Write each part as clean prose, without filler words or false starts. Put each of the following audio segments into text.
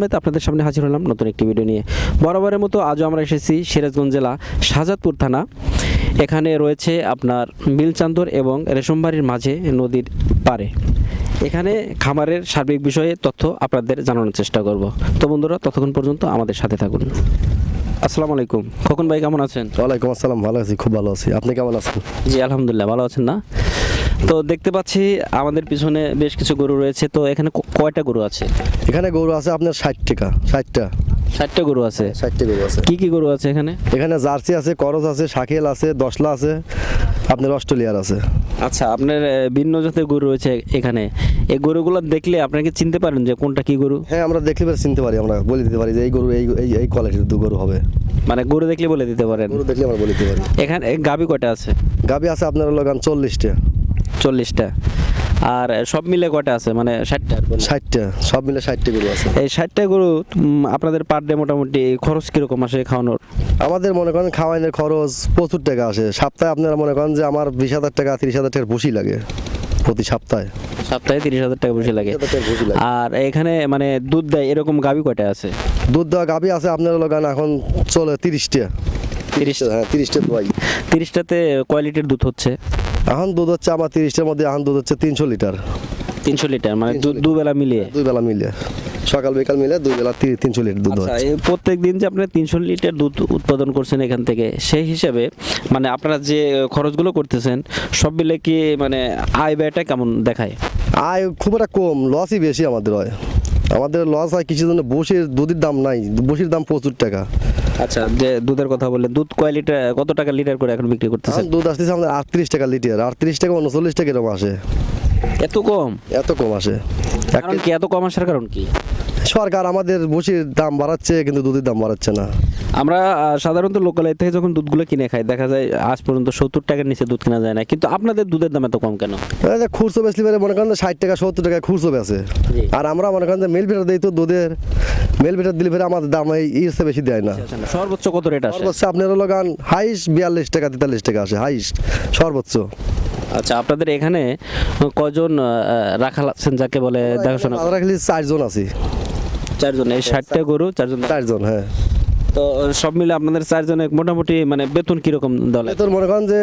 আহমেদ আপনাদের সামনে হাজির হলাম নতুন একটি ভিডিও নিয়ে। বরাবরের মতো আজও আমরা এসেছি সিরাজগঞ্জ জেলা শাহজাদপুর থানা। এখানে রয়েছে আপনার মিলচান্দর এবং রেশমবাড়ির মাঝে নদীর পাড়ে। এখানে খামারের সার্বিক বিষয়ে তথ্য আপনাদের জানানোর চেষ্টা করব। তো বন্ধুরা, ততক্ষণ পর্যন্ত আমাদের সাথে থাকুন। আসসালামু আলাইকুম, খোকন ভাই কেমন আছেন? ওয়ালাইকুম আসসালাম, ভালো আছি, খুব ভালো আছি। আপনি কেমন আছেন? জি আলহামদুলিল্লাহ, ভালো আছেন না? তো দেখতে পাচ্ছি আমাদের পিছনে বেশ কিছু গরু রয়েছে। তো এখানে কয়টা গরু আছে? এখানে গরু আছে আপনার 60টা 60টা গরু আছে। 60টা গরু আছে। কি কি গরু আছে এখানে? এখানে জার্সি আছে, করজ আছে, শাকেল আছে, দশলা আছে, আপনার অস্ট্রেলিয়ার আছে। আচ্ছা, আপনার ভিন্ন জাতের গরু রয়েছে এখানে। এই গরুগুলো দেখলে আপনাকে চিনতে পারেন যে কোনটা কি গরু? হ্যাঁ, আমরা দেখলে পরে চিনতে পারি, আমরা বলে দিতে পারি যে এই গরু এই এই এই কোয়ালিটির দু গরু হবে। মানে গরু দেখলে বলে দিতে পারেন? গরু দেখলে আমরা বলে দিতে পারি। এখানে গাভী কয়টা আছে? গাবি আছে আপনার লাগান 40টা। 40টা। আর সব মিলে কয়টা আছে? মানে 60টা? 60টা, সব মিলে 60টা গরু আছে। এই 60টা গরু আপনাদের পার ডে মোটামুটি খরচ কিরকম আসে খাওয়ানোর? আমাদের মনে করেন খাওয়াইনের খরচ প্রচুর টাকা আসে। সপ্তাহে আপনারা মনে করেন যে আমার 20,000 টাকা 30,000 টাকার ভুসি লাগে প্রতি সপ্তাহে। সপ্তাহে 30,000 টাকা বেশি লাগে। 30,000 টাকার ভুসি লাগে। আর এখানে মানে দুধ দেয় এরকম গাভী কয়টা আছে? দুধ দেওয়া গাবি আছে আপনার লাগান এখন চলে 30টা। 30টা? হ্যাঁ, 30টা দোয়াই। 30টাতে কয় লিটার দুধ হচ্ছে? এখন দুধ হচ্ছে আমার 30টার মধ্যে এখন দুধ হচ্ছে 300 লিটার। 300 লিটার মানে 300 লিটার। দুবেলা মিলিয়ে? দুই বেলা মিলে, সকাল বিকাল মিলে দুই বেলা 300 লিটার দুধ আচ্ছা, হচ্ছে। এই প্রত্যেক দিন যে আপনি 300 লিটার দুধ উৎপাদন করছেন এখান থেকে, সেই হিসাবে মানে আপনারা যে খরচগুলো করতেছেন সব মিলে কি মানে আয় ব্যয়টা কেমন দেখায়? আয় খুব একটা কম, লসই বেশি আমাদের হয়। আমাদের লস হয় কিছু জন্য বসির দুধের দাম নাই, বসির দাম প্রচুর টাকা। আচ্ছা, যে দুধের কথা বললেন, দুধ কয় লিটার, কত টাকা লিটার করে এখন বিক্রি করতেছেন? এখন দুধ আসতেছে আমাদের 38 টাকা লিটার, 38 টাকা 39 টাকা এরকম আসে। এত কম? এত কম আসে। কারণ কি এত কম আসার কারণ কি? সরকার আমাদের বসির দাম বাড়াচ্ছে কিন্তু দুধের দাম বাড়াচ্ছে না। আমরা সাধারণত লোকালয় থেকে যখন দুধগুলো কিনে খাই দেখা যায় আজ পর্যন্ত 70 টাকার নিচে দুধ কেনা যায় না, কিন্তু আপনাদের দুধের দাম এত কম কেন? এই যে খুচরো বেচলি পারে মনে করেন যে 60 টাকা 70 টাকা খুচরো বেচে। জি। আর আমরা মনে করেন যে মিল ভিটার দিই তো দুধের, মিল ভিটার দিলে ফেরে আমাদের দাম এই এর চেয়ে বেশি দেয় না। সর্বোচ্চ কত রেট আসে? সর্বোচ্চ আপনার লাগান হাইস্ট 42 টাকা 43 টাকা আসে হাইস্ট সর্বোচ্চ। আচ্ছা, আপনাদের এখানে কজন রাখাল আছেন যাকে বলে দেখাশোনা? আমরা খালি 4 জন আছি। 4 জন। এই 60টা গরু 4 জন? 4 জন, হ্যাঁ। তো সব মিলে আপনাদের 4 জনের মোটামুটি মানে বেতন কিরকম দেওয়া লাগে? বেতন মনে করেন যে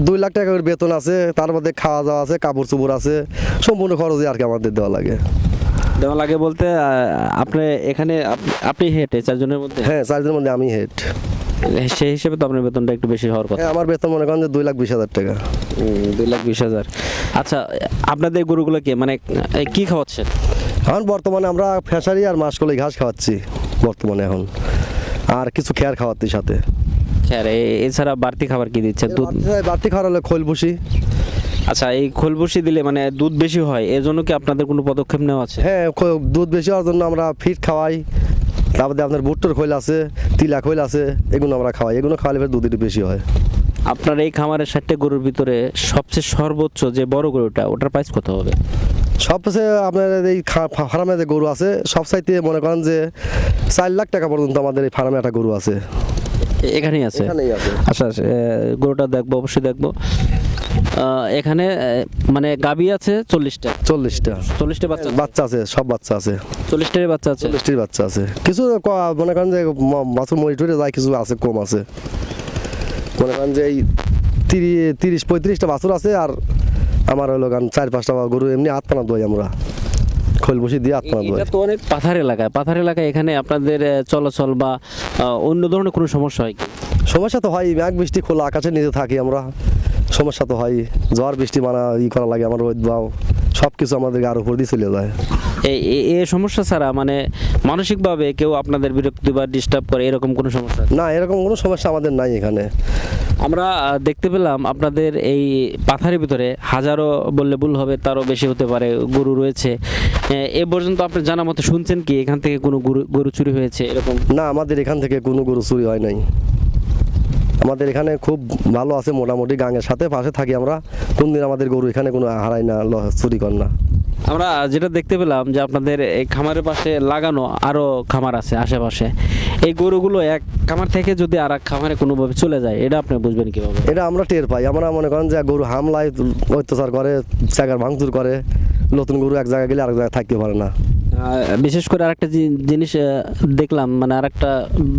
2 লাখ টাকা করে বেতন আছে, তার মধ্যে খাওয়া দাওয়া আছে, কাপড় চোপড় আছে, সম্পূর্ণ খরচই আর কি আমাদের দেওয়া লাগে। দেওয়া লাগে বলতে আপনি এখানে আপনি হেঁটে 4 জনের মধ্যে? হ্যাঁ, 4 জনের মধ্যে আমি হেড। সেই হিসেবে তো আপনার বেতনটা একটু বেশি হওয়ার কথা। হ্যাঁ, আমার বেতন মনে করেন যে 2,20,000 টাকা। 2,20,000। আচ্ছা, আপনাদের গরুগুলো কি মানে কি খাওয়াচ্ছেন? এখন বর্তমানে আমরা ফেসারি আর মাসকলাই ঘাস খাওয়াচ্ছি বর্তমানে এখন, আর কিছু খেয়ার খাওয়াচ্ছি সাথে। আর এছাড়া বাড়তি খাবার কি দিচ্ছেন? দুধ? বাড়তি খাওয়ার হলে খোল ভুসি। আচ্ছা, এই খোলবুসি দিলে মানে দুধ বেশি হয়, এজন্য কি আপনাদের কোনো পদক্ষেপ নেওয়া আছে? হ্যাঁ, দুধ বেশি হওয়ার জন্য আমরা ফিট খাওয়াই, তারপরে আপনার ভুট্টোর খৈল আছে, তিলা খৈল আছে, এগুলো আমরা খাওয়াই, এগুলো খাওয়ালে ফের দুধ একটু বেশি হয়। আপনার এই খামারের 60টা গরুর ভিতরে সবচেয়ে সর্বোচ্চ যে বড় গরুটা, ওটার প্রাইস কত হবে? সবচেয়ে আপনার এই ফার্মে যে গরু আছে সব চাইতে মনে করেন যে 4 লাখ টাকা পর্যন্ত আমাদের এই ফার্মে একটা গরু আছে। এখানেই আছে? এখানেই আছে। আচ্ছা, গরুটা দেখবো, অবশ্যই দেখবো। এখানে মানে গাভী আছে 40টা? 40টা 40টা বাচ্চা? বাচ্চা আছে, সব বাচ্চা আছে। 40টারই বাচ্চা আছে? 40টির বাচ্চা আছে। কিছু মনে করেন যে বাছুর মরি টরে যায়, কিছু আছে কম আছে। মনে করেন যে এই 30-35টা বাছুর আছে, আর আমার হলো গান 4-5টা গরু এমনি আত্মানা দই আমরা খোল বসি দিয়ে আত্মানা দই। এটা তো অনেক পাথার এলাকায় এখানে আপনাদের চলাচল বা অন্য ধরনের কোনো সমস্যা হয় কি? সমস্যা তো হয়, মেঘ বৃষ্টি খোলা আকাশের নিচে থাকি আমরা, সমস্যা তো হয়। ঝড় বৃষ্টি মানা করা লাগে, আমার রোদ বাও সব কিছু আমাদের গার উপর দিয়ে চলে যায়। এই সমস্যা ছাড়া মানে মানসিকভাবে কেউ আপনাদের বিরক্তি বা ডিস্টার্ব করে এরকম কোনো সমস্যা? না, এরকম কোনো সমস্যা আমাদের নাই এখানে। আমরা দেখতে পেলাম আপনাদের এই পাথারের ভিতরে হাজারো বললে ভুল হবে, তারও বেশি হতে পারে গরু রয়েছে। এ পর্যন্ত আপনি জানা মতো শুনছেন কি এখান থেকে কোনো গরু চুরি হয়েছে এরকম? না, আমাদের এখান থেকে কোনো গরু চুরি হয় নাই। আমাদের এখানে খুব ভালো আছে, মোটামুটি গাঙের সাথে পাশে থাকি আমরা, কোনদিন আমাদের গরু এখানে কোনো হারায় না, চুরি কর না। আমরা যেটা দেখতে পেলাম যে আপনাদের এই খামারের পাশে লাগানো আরো খামার আছে আশেপাশে, এই গরুগুলো এক খামার থেকে যদি আর এক খামারে কোনোভাবে চলে যায়, এটা আপনি বুঝবেন কিভাবে? এটা আমরা টের পাই। আমরা মনে করেন যে গরু হামলায় অত্যাচার করে, জায়গার ভাঙচুর করে, নতুন গরু এক জায়গায় গেলে আরেক জায়গায় থাকতে পারে না। বিশেষ করে আরেকটা জিনিস দেখলাম, মানে আরেকটা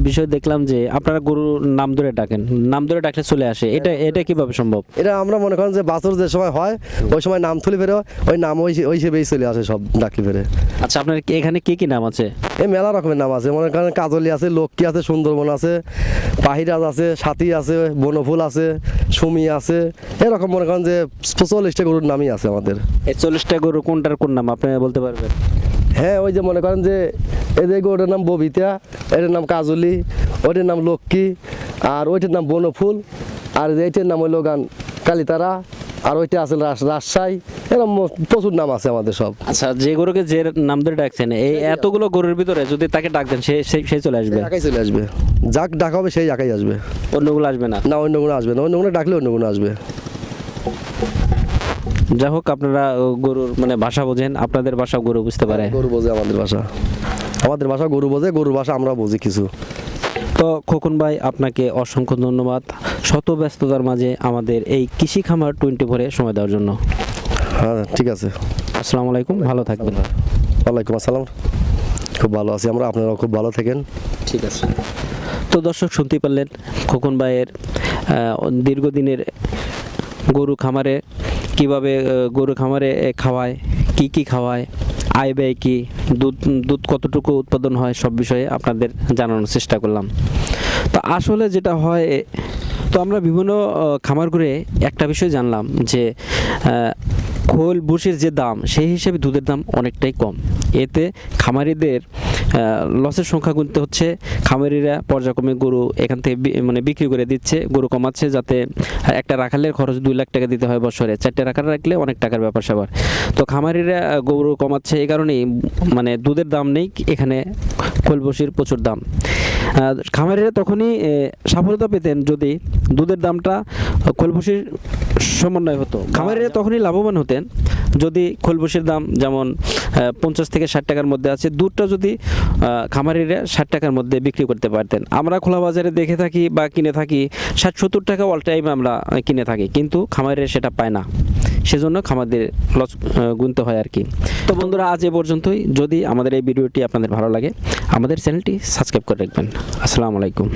বিষয় দেখলাম যে আপনারা গরুর নাম ধরে ডাকেন, নাম ধরে ডাকলে চলে আসে, এটা কিভাবে সম্ভব? এটা আমরা মনে করেন যে বাছুর যে সময় হয় ওই সময় নাম তুলে ফেরে, ওই নাম ওই হিসেবেই চলে আসে সব ডাকলে ফেরে। আচ্ছা, আপনার এখানে কি কি নাম আছে? এই মেলা রকমের নাম আছে, মনে করেন কাজলি আছে, লক্ষ্মী আছে, সুন্দরবন আছে, পাহিরাজ আছে, সাথী আছে, বনফুল আছে, সুমি আছে, এরকম মনে করেন যে 40টা গরুর নামই আছে আমাদের। এই 40টা গরু কোনটার কোন নাম আপনি বলতে পারবেন? হ্যাঁ, ওই যে মনে করেন যে এই যে গরুটার নাম ববিতা, এটার নাম কাজলি, ওইটার নাম লক্ষ্মী, আর ওইটার নাম বনফুল, আর এইটার নাম হইল গান কালিতারা, আর ওইটা আছে রাজশাহী, এরকম প্রচুর নাম আছে আমাদের সব। আচ্ছা, যে গরুকে যে নাম ধরে ডাকছেন, এই এতগুলো গরুর ভিতরে যদি তাকে ডাক দেন সে চলে আসবে? একাই চলে আসবে, যাক ডাকা হবে সেই একাই আসবে, অন্যগুলো আসবে না? না অন্য কোনো আসবে না, অন্য কোনো ডাকলে অন্য কোনো আসবে। যাই হোক, আপনারা গরুর মানে ভাষা বোঝেন, আপনাদের ভাষা গরু বুঝতে পারে। গরু বোঝে আমাদের ভাষা, আমাদের ভাষা গরু বোঝে, গরুর ভাষা আমরা বুঝি কিছু। তো খোকন ভাই, আপনাকে অসংখ্য ধন্যবাদ শত ব্যস্ততার মাঝে আমাদের এই কৃষি খামার 24-এ সময় দেওয়ার জন্য। হ্যাঁ, ঠিক আছে। আসসালামু আলাইকুম, ভালো থাকবেন। ওয়ালাইকুম আসসালাম, খুব ভালো আছি আমরা, আপনারাও খুব ভালো থাকেন। ঠিক আছে। তো দর্শক, শুনতেই পারলেন খোকন ভাইয়ের দীর্ঘদিনের গরু খামারে কিভাবে গরু খামারে খাওয়ায়, কি খাওয়ায়, আয় ব্যয় কী, দুধ কতটুকু উৎপাদন হয়, সব বিষয়ে আপনাদের জানানোর চেষ্টা করলাম। তো আসলে যেটা হয়, তো আমরা বিভিন্ন খামার ঘুরে একটা বিষয় জানলাম যে খোল ভুসির যে দাম, সেই হিসেবে দুধের দাম অনেকটাই কম। এতে খামারিদের লসের সংখ্যা গুনতে হচ্ছে। খামারিরা পর্যায়ক্রমে গরু এখান থেকে মানে বিক্রি করে দিচ্ছে, গরু কমাচ্ছে, যাতে একটা রাখালের খরচ 2 লাখ টাকা দিতে হয় বছরে, 4টে রাখাল রাখলে অনেক টাকার ব্যাপার স্যাপার। তো খামারিরা গরু কমাচ্ছে, এই কারণেই মানে দুধের দাম নেই এখানে, খোল ভুসির প্রচুর দাম। খামারিরা তখনই সফলতা পেতেন যদি দুধের দামটা খোল ভুসির সমন্বয় হতো। খামারিরা তখনই লাভবান হতেন যদি খোল ভুসির দাম যেমন 50 থেকে 60 টাকার মধ্যে আছে, দুধটা যদি খামারিরা 60 টাকার মধ্যে বিক্রি করতে পারতেন। আমরা খোলা বাজারে দেখে থাকি বা কিনে থাকি 60-70 টাকা অল টাইম আমরা কিনে থাকি, কিন্তু খামারিরা সেটা পায় না, সেজন্য খামারদের লস গুনতে হয় আর কি। তো বন্ধুরা, আজ এ পর্যন্তই। যদি আমাদের এই ভিডিওটি আপনাদের ভালো লাগে, আমাদের চ্যানেলটি সাবস্ক্রাইব করে রাখবেন। আসসালামু আলাইকুম।